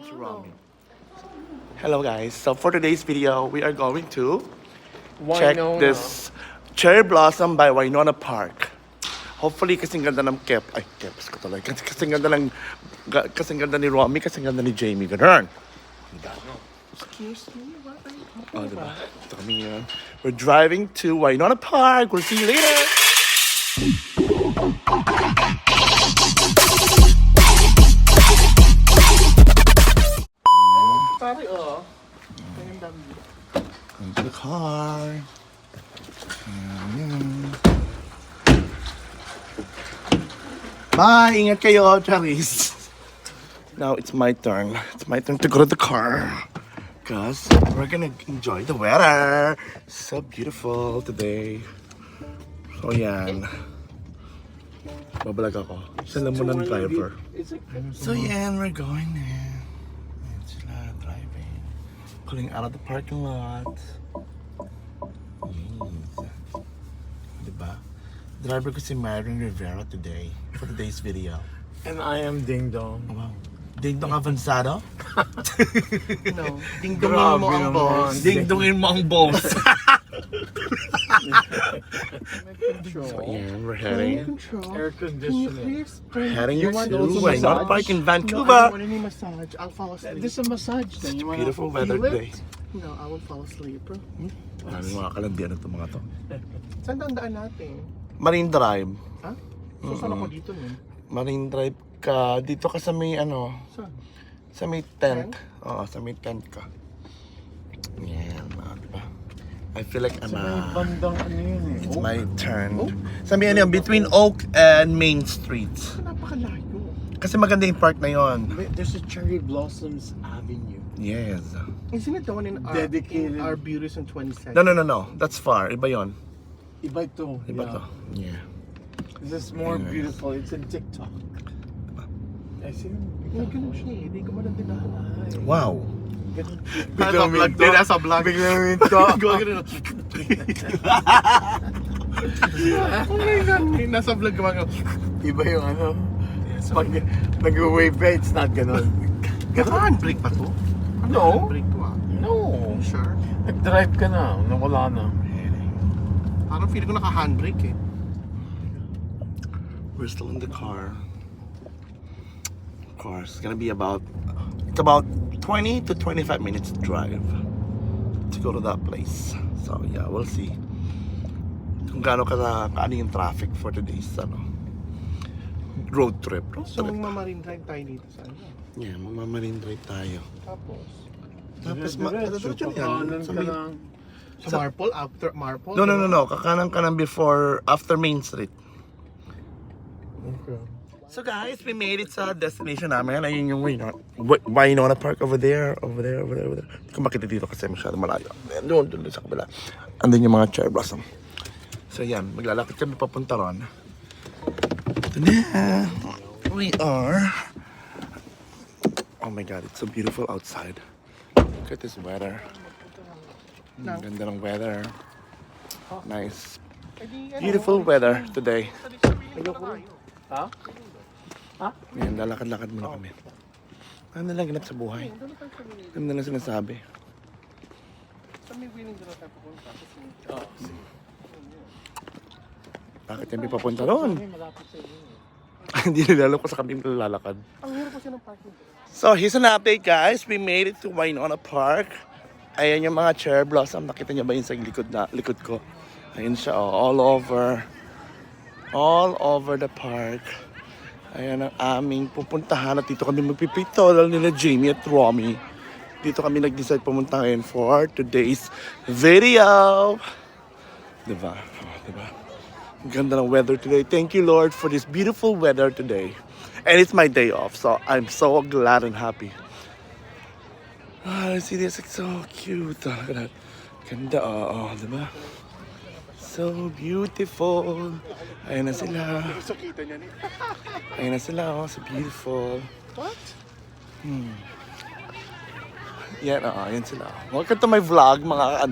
to Rami. Hello guys, so for today's video, we are going to check this cherry blossom by Winona Park. Hopefully kasing ganda ng Keps ko talaga. Kasing ganda ni Romy, kasing ganda ni Jamie. Ganun. Excuse me, what are you talking Oh, diba? about? Ito kami ngayon. We're driving to Winona Park. We'll see you later. Pare, oh. Ganyan dami. Into the car. Ayan. Bye! Ingat kayo, Charis. Now it's my turn. It's my turn to go to the car. Because we're gonna enjoy the weather. So beautiful today. So yan. Babalag ako. Sila mo ng driver. So yan, we're going there. Ayan sila driving. Pulling out of the parking lot. Yes. Diba? Driver ko si Myron Rivera today for today's video. And I am Ding Dong. Wow. Ding dong avanzado? No. Dingdongin mo ang boss. Ding dongin mo ang boss. Control. Ayan, we're heading. Control. Air Can you conditioning. please bring... Heading You want to also Winona massage? Park in No, I Vancouver. don't want any massage. I'll fall asleep. This is a massage then. You wanna Beautiful weather feel it? today. No, I will fall asleep. Maraming mga kalandian ito mga to. Saan dandaan natin? Marine Drive. Ha? So, saan ako dito nun? Marine Drive ka. Dito ka sa may ano, Saan? sa may tent. Oo, sa may tent ka. Yan, diba? I feel like I'm May bandang ano yun eh. it's Oh, my turn. Sa may ano, between Oak and Main Street. Napakalayo. Kasi maganda yung park na yon. wait, there's a Cherry Blossoms Avenue. Yes. Isn't it the one in Dedicated. our beauties in 22nd? No. That's far. Iba yon. Iba ito. Iba yeah. to. Yeah. This is more Anyways. beautiful. It's in TikTok. I see. Hindi ganun siya eh. Hindi ko man ang dinahan. Wow. Nasa vlog to. Nasa vlog. Biglang minto. Oh my God. Nasa vlog ka mga. Iba yung ano. Pag nag-wave ka, it's not ganun. Naka-handbrake pa to? No. Handbrake to ah. No. Sure. Nag-drive ka na. Nawala na. Parang feeling ko naka-handbrake eh. We're still in the car. Of course, it's gonna be about 20 to 25 minutes drive to go to that place. So yeah, we'll see kung kaano yung traffic for today's road trip. So, magmamarine drive tayo dito sa ano. Yeah, magmamarine drive tayo. Tapos, Tapos Diretso, diretso yan. pakanan Sa ka may- lang. sa Marple, after Marple. No. Kakanan ka ng before, after Main Street. Okay. So guys, we made it sa destination namin. Ayun yung Winona Park over there. Hindi ko makita dito kasi masyado malayo. Doon sa kabila. Andun yung mga cherry blossom. So yan, maglalakad kami papunta ron. Ito na. We are. Oh my God, it's so beautiful outside. Look at this weather. Ang ganda ng weather. Nice. Beautiful weather today. Ha? Ayan, lalakad-lakad muna kami. Ano lang ganap sa buhay? Ano na lang sinasabi? Sa may winning doon tayo pupunta. Bakit kami papunta roon? Malapit sa inyo. Hindi nila alam kung sa kami lalakad. Ang hirap kasi ng parking. So, here's an update guys. We made it to Winona Park. Ayan yung mga cherry blossom. Nakita niyo ba yun sa likod ko? Ayan siya, all over. All over the park. Ayan ang aming pupuntahan at dito kami magpipictorial nila Jamie at Romy. Dito kami nag-decide pumunta ngayon for today's video. Diba? Oh, diba? Ang ganda ng weather today. Thank you Lord for this beautiful weather today. And it's my day off, so I'm so glad and happy. Ah, see this, it's so cute. Look at that. Ganda, diba? So beautiful. Ayan na sila. So kita niya ni. Ayan na sila, so beautiful. What? Yan, yan sila. Welcome to my vlog, mga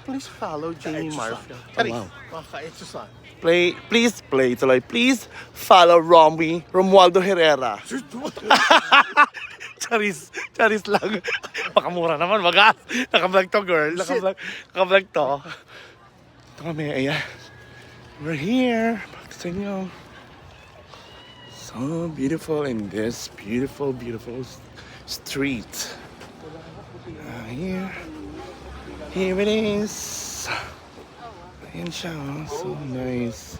Please follow Jamie Marfield. Oh, wow. Maka-exercise. Please follow Romualdo Herrera. Charis lang. Pakamura naman, magas. Naka-vlog to, girl. Naka-vlog to. Ito kami, ayan. We're here. Bakit sa inyo? So beautiful in this beautiful street. Here it is. Ayan siya, oh. So nice.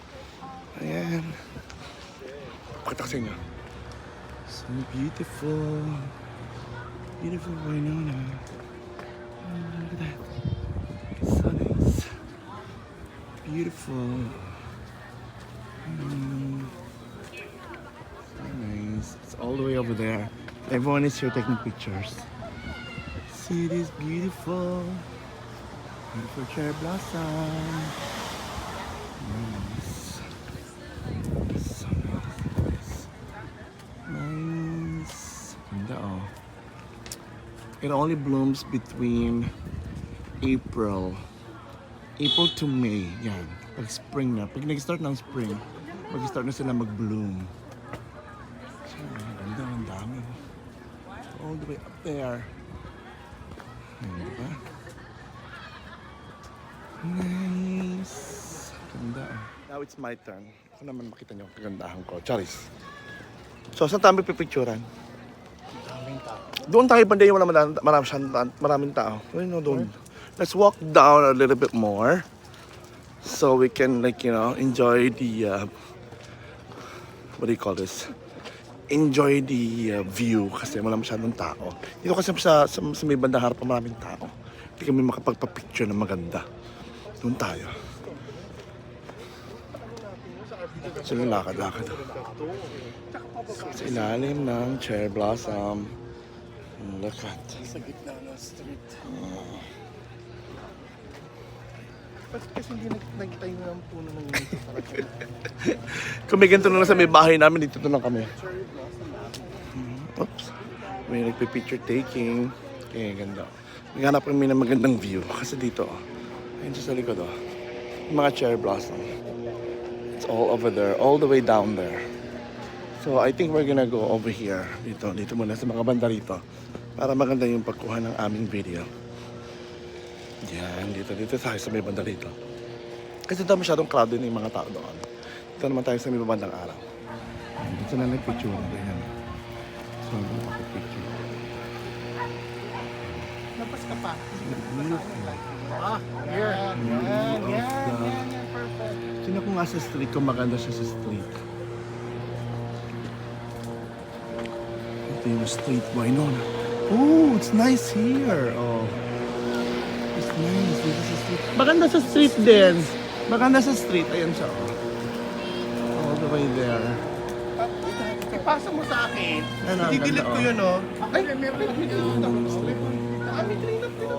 Ayan. Pakita ko sa inyo. So beautiful. Beautiful Winona. Oh, look at that. So nice. Beautiful. So nice. It's all the way over there. Everyone is here taking pictures. See this beautiful. Beautiful cherry blossom. Nice. So nice. Nice. Ganda, oh. It only blooms between April to May. Yan. Pag spring na. Pag nag-start ng spring, mag-start na sila mag-bloom. So, ganda. Ang dami. All the way up there. Ayan, diba? Nice. Ganda. Now it's my turn. Ako naman makita niyo ang kagandahan ko. Charis. So, saan tayo pipicturan? Doon tayo banda yung maraming tao. Ayun, no, doon. Let's walk down a little bit more. So we can, like, you know, enjoy the, what do you call this? Enjoy the view kasi wala masyadong tao. Dito kasi sa may bandang harap maraming tao. Hindi kami makapagpa-picture na maganda. Doon tayo. So yung lakad-lakad. Sa ilalim ng cherry blossom. Look at. Sa gitna ng street. Kasi hindi nagtayo ng puno ng ito talaga. Kung may ganito na lang sa may bahay namin, dito na lang kami. Oops. May nagpipicture taking. Okay, ganda. Naghanap kami ng magandang view. Kasi dito, ayun sa likod, oh. Yung mga cherry blossom. It's all over there. All the way down there. So, I think we're gonna go over here. Dito muna sa mga banda rito. Para maganda yung pagkuha ng aming video. Yan, dito tayo sa may banda rito. Kasi dito masyadong crowded yung mga tao doon. Dito naman tayo sa may bandang araw. Dito na nag-picture. Ayan. So, dito nag-picture. Labas ka pa. Yan. Perfect. Sino kung nga sa street, kung maganda siya sa street. Ito yung street, Winona. Oh, it's nice here. Oh. It's nice. Dito sa street. Maganda sa street din. Maganda sa street. Ayan siya. Oh. All the way there. Ipasa mo sa akin. Ano, Didilit ganda, ko oh. yun, oh. Ay, meron kami dito. Kami clean up din.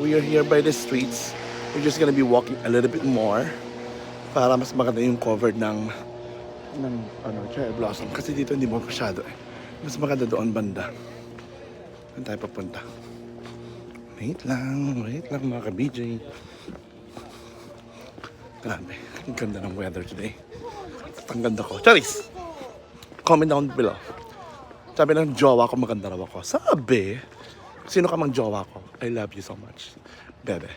We are here by the streets. We're just gonna be walking a little bit more para mas maganda yung covered ng cherry blossom. Kasi dito hindi mo masyado eh. Mas maganda doon banda. Saan tayo papunta? Wait lang mga ka-BJ. Grabe, ang ganda ng weather today. At ang ganda ko. Charis! Comment down below. Sabi ng jowa ko maganda raw ako. Sabi! Sino ka mang jowa ko? I love you so much. Bebe.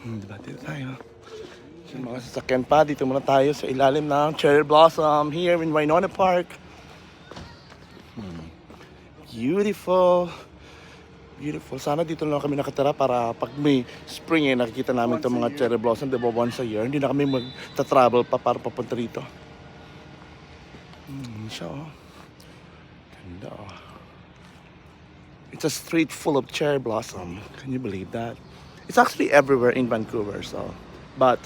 Diba? Dito tayo. Yung mga sasakyan pa. Dito muna tayo sa ilalim ng cherry blossom here in Winona Park. Beautiful. Beautiful. Sana dito lang kami nakatira para pag may spring nakikita namin itong mga cherry blossom, diba, once a year. Hindi na kami magta-travel pa para papunta rito. Siya, oh. Ganda, oh. It's a street full of cherry blossom. Can you believe that? It's actually everywhere in Vancouver, so. But,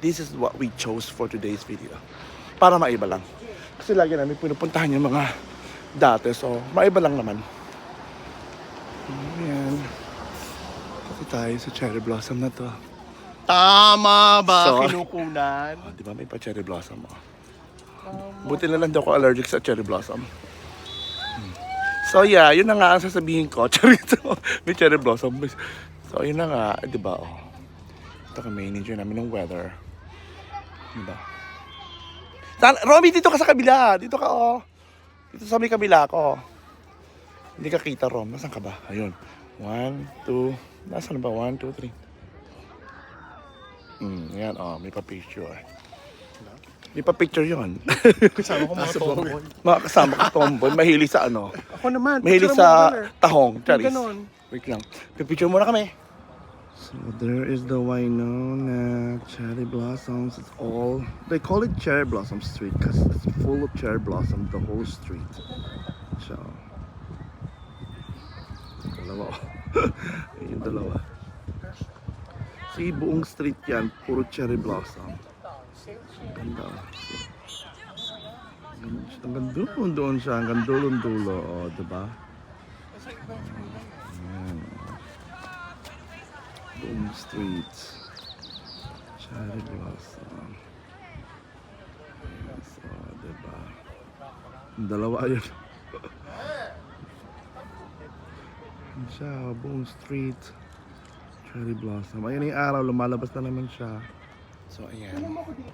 this is what we chose for today's video. Para maiba lang. Kasi lagi namin pinupuntahan yung mga dati, so maiba lang naman. Ayan. Kasi tayo sa cherry blossom na to. Tama ba? So, Kinukunan? Oh, di ba may pa cherry blossom, oh. Buti na lang daw ako allergic sa cherry blossom. So yeah, yun na nga ang sasabihin ko. Charito, may cherry blossom. So yun na nga, di ba, oh. Ito kami, manager namin ng weather. Di ba? Romy, dito ka sa kabila. Dito ka, oh. Dito sa may kabila ko. Hindi ka kita, Rom. Nasaan ka ba? Ayun. 1, 2. Nasaan ba? 1, 2, 3. Yan. Oh, may pa-picture. May pa-picture yun. Kasama ko mga tomboy. Mga kasama ka, tomboy. Mahilig sa ano. Ako naman. Mahilig picture mo, sa brother. tahong. Charis. Ganon. Wait lang. Pipicture muna kami. So there is the Winona cherry blossoms. It's all, they call it cherry blossom street because it's full of cherry blossom, the whole street. So, dalawa. Yung dalawa. See, buong street yan, puro cherry blossom. Ganda. Hanggang doon siya, hanggang dulong-dulo. O, diba? Ayan. Buong street. Cherry blossom. Yes, o, diba? Ang dalawa yun. Ayan siya, buong street. Cherry blossom. Ayan yung araw, lumalabas na naman siya. So ayan,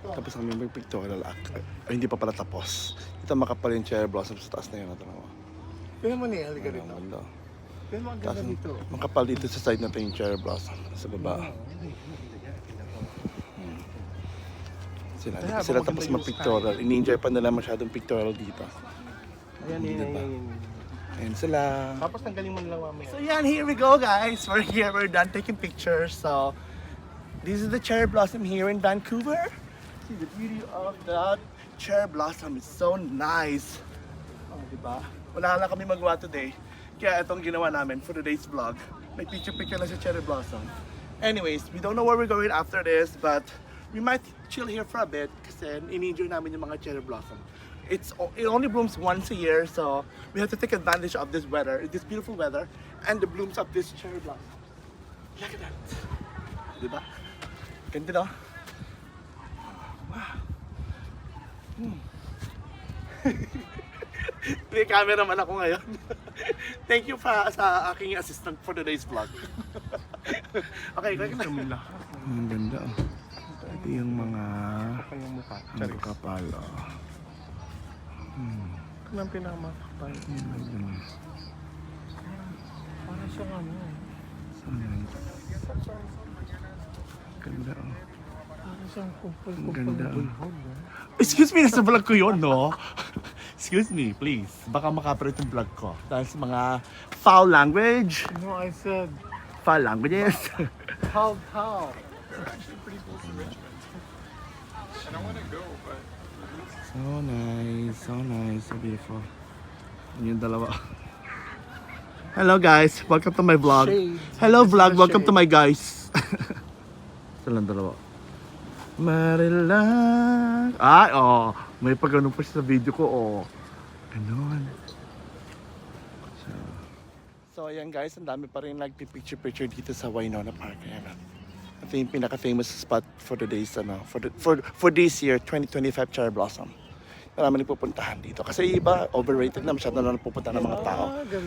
tapos kami mag-pictorial act. Ay, hindi pa pala tapos. Ito makapal yung cherry blossom sa taas na yun. Ito naman. Tingnan mo niya, halika Ang rito. ganda. Tingnan mo ang ganda Tapos dito. makapal dito sa side na ito yung cherry blossom. Sa baba. Sila, hindi pa sila tapos mag-pictorial. Ini-enjoy pa nila masyadong pictorial dito. Ayan, Diba? Ayan sila. Tapos tanggalin mo na lang mamaya. So yan, here we go guys. We're here, we're done taking pictures. So, this is the cherry blossom here in Vancouver. See the beauty of the cherry blossom. It's so nice. Oh, diba? Wala lang kami magawa today. Kaya itong ginawa namin for today's vlog. May picture-picture na sa cherry blossom. Anyways, we don't know where we're going after this, but we might chill here for a bit kasi in-enjoy namin yung mga cherry blossom. It only blooms once a year, so we have to take advantage of this weather, this beautiful weather, and the blooms of this cherry blossom. Look at that. Diba? Ganda no? Wow. May cameraman ako ngayon. Thank you sa aking assistant for today's vlog. Okay, kaya na. Ang ganda oh. Ito yung mga Kanyang mukha. ang kapal oh. Anong pinamakapal? Para siyang ano. So nice. Ganda oh. Para siyang kumpul Ang ganda. bulhog. Excuse me, nasa vlog ko yun, no? Excuse me, please. Baka makapalit yung vlog ko. Dahil sa mga foul language. No, I said, Foul languages. how? So nice, so beautiful. Yun yung dalawa. Hello guys, welcome to my vlog. Shade. Hello This is vlog, the welcome to shade. my guys. Silang dalawa. Marilang. Ay, oh. May pag-ano pa siya sa video ko, oh. Ganon. So, ayan guys, ang dami pa rin nagpipicture-picture dito sa Winona Park. Ayan. Ito yung pinaka-famous spot for today's, for this year, 2025 Cherry Blossom. Marami nagpupuntahan dito. Kasi iba, overrated na, masyado na napupunta ng mga tao.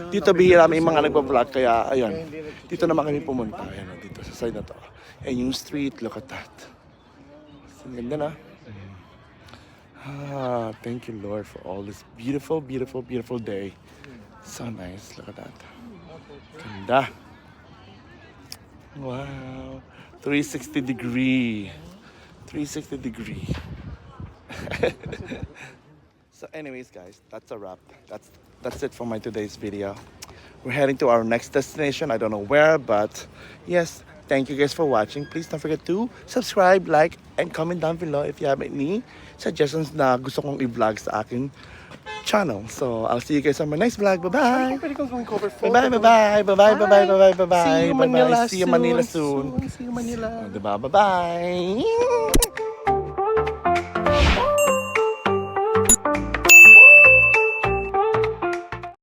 Dito bihira may mga nagpa-vlog, kaya ayun. Dito naman kami pumunta. Ayan, dito sa side na to. Ayan yung street, look at that. Ang ganda na. Thank you Lord for all this beautiful, beautiful, beautiful day. So nice, look at that. Ganda. Wow. 360 degree. 360 degree. So anyways guys, that's a wrap. That's it for my today's video. We're heading to our next destination. I don't know where, but yes, thank you guys for watching. Please don't forget to subscribe, like, and comment down below if you have any suggestions na gusto kong i-vlog sa aking channel. So I'll see you guys on my next vlog. Bye-bye. Pwede kong gawing cover photo. Bye-bye, bye-bye, bye-bye, bye-bye, bye-bye, bye-bye. See you Manila See you Manila soon. See you Manila. Diba? Bye-bye.